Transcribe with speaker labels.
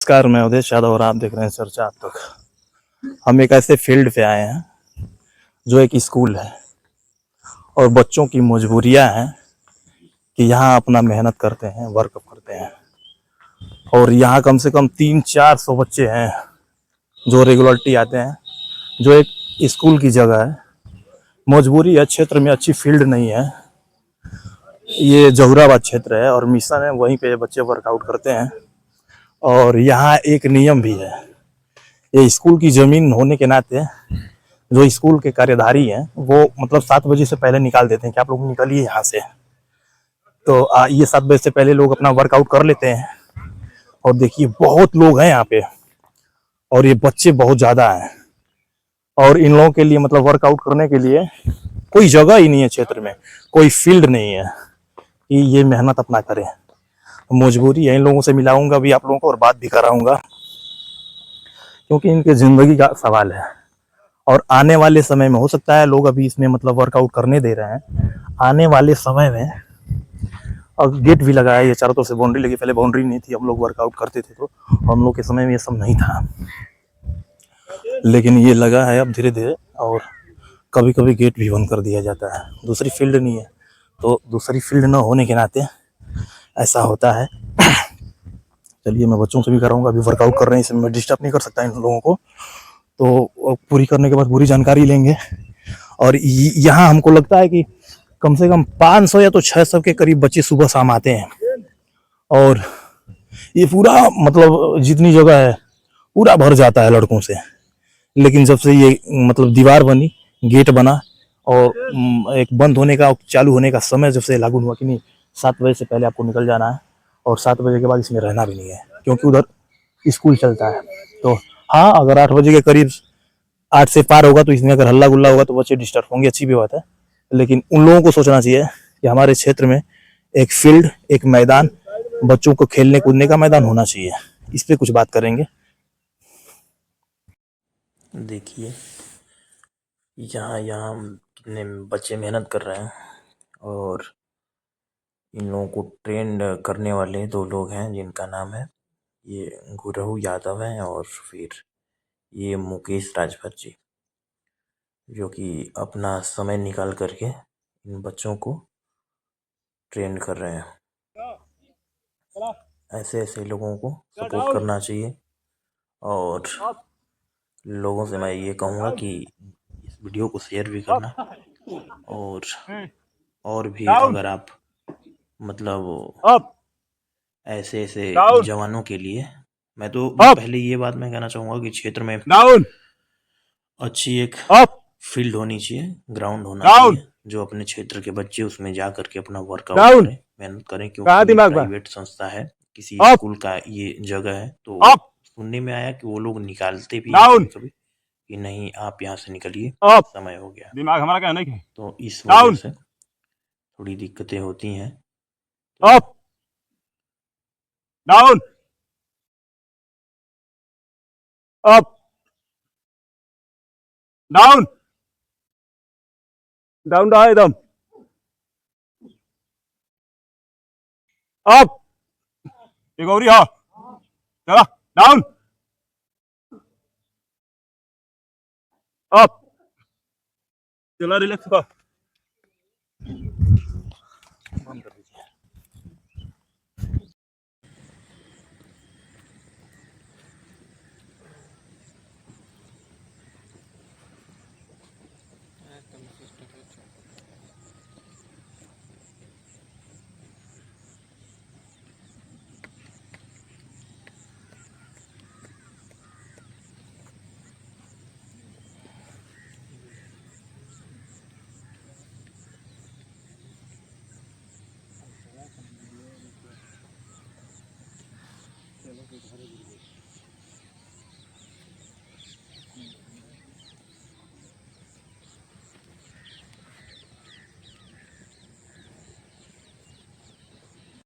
Speaker 1: नमस्कार, मैं उदय यादव और आप देख रहे हैं चर्चा आप तक। हम एक ऐसे फील्ड पे आए हैं जो एक स्कूल है और बच्चों की मजबूरियां हैं कि यहाँ अपना मेहनत करते हैं, वर्क करते हैं। और यहाँ कम से कम 300-400 बच्चे हैं जो रेगुलरली आते हैं। जो एक स्कूल की जगह है, मजबूरी है, क्षेत्र में अच्छी फील्ड नहीं है। ये जहुराबाद क्षेत्र है और मिशन है, वहीं पे बच्चे वर्कआउट करते हैं। और यहाँ एक नियम भी है, ये स्कूल की जमीन होने के नाते जो स्कूल के कार्यधारी हैं वो मतलब 7 बजे से पहले निकाल देते हैं कि आप लोग निकलिए यहाँ से। तो ये 7 बजे से पहले लोग अपना वर्कआउट कर लेते हैं। और देखिए बहुत लोग हैं यहाँ पे और ये बच्चे बहुत ज्यादा हैं। और इन लोगों के लिए मतलब वर्कआउट करने के लिए कोई जगह ही नहीं है, क्षेत्र में कोई फील्ड नहीं है कि ये मेहनत अपना करें। मजबूरी है, इन लोगों से मिलाऊंगा भी आप लोगों को और बात भी कराऊंगा क्योंकि इनके जिंदगी का सवाल है। और आने वाले समय में हो सकता है लोग अभी इसमें मतलब वर्कआउट करने दे रहे हैं, आने वाले समय में। और गेट भी लगा है, ये चारों तरफ से बाउंड्री लगी, पहले बाउंड्री नहीं थी, हम लोग वर्कआउट करते थे तो हम लोग के समय में ये सब नहीं था, लेकिन ये लगा है अब धीरे धीरे। और कभी कभी गेट भी बंद कर दिया जाता है, दूसरी फील्ड नहीं है तो दूसरी फील्ड न होने के नाते ऐसा होता है। चलिए मैं बच्चों से भी कराऊंगा, अभी वर्कआउट कर रहे हैं, इसमें मैं डिस्टर्ब नहीं कर सकता इन लोगों को। तो पूरी करने के बाद पूरी जानकारी लेंगे। और यहाँ हमको लगता है कि कम से कम 500 या तो 600 के करीब बच्चे सुबह शाम आते हैं। और ये पूरा मतलब जितनी जगह है पूरा भर जाता है लड़कों से। लेकिन जब से ये मतलब दीवार बनी, गेट बना और एक बंद होने का चालू होने का समय जब से लागू हुआ कि नहीं 7 बजे से पहले आपको निकल जाना है और 7 बजे के बाद इसमें रहना भी नहीं है क्योंकि उधर स्कूल चलता है। तो हाँ, अगर 8 बजे के करीब 8 से पार होगा तो इसमें अगर हल्ला गुल्ला होगा तो बच्चे डिस्टर्ब होंगे, अच्छी भी बात है। लेकिन उन लोगों को सोचना चाहिए कि हमारे क्षेत्र में एक फील्ड, एक मैदान, बच्चों को खेलने कूदने का मैदान होना चाहिए। इस पे कुछ बात करेंगे। देखिए यहाँ यहाँ कितने बच्चे मेहनत कर रहे हैं और इन लोगों को ट्रेंड करने वाले 2 लोग हैं जिनका नाम है ये गुरहु यादव है और फिर ये मुकेश राजभर जी, जो कि अपना समय निकाल करके इन बच्चों को ट्रेंड कर रहे हैं। ऐसे ऐसे लोगों को सपोर्ट करना चाहिए। और लोगों से मैं ये कहूँगा कि इस वीडियो को शेयर भी करना। और भी अगर आप मतलब ऐसे ऐसे जवानों के लिए मैं तो पहले ये बात मैं कहना चाहूँगा कि क्षेत्र में अच्छी एक फील्ड होनी चाहिए, ग्राउंड होना चाहिए, जो अपने क्षेत्र के बच्चे उसमें जा करके अपना वर्कआउट करें, मेहनत करें। क्योंकि प्राइवेट संस्था है, किसी स्कूल का ये जगह है, तो सुनने में आया कि वो लोग निकालते भी हैं कभी कि नहीं आप यहाँ से निकलिए, समय हो गया। दिमाग हमारा क्या नहीं है, तो इस वजह से थोड़ी दिक्कतें होती हैं। Up down up down down रहा एकदम अप एक और हाँ चला डाउन अप चला रिलैक्स का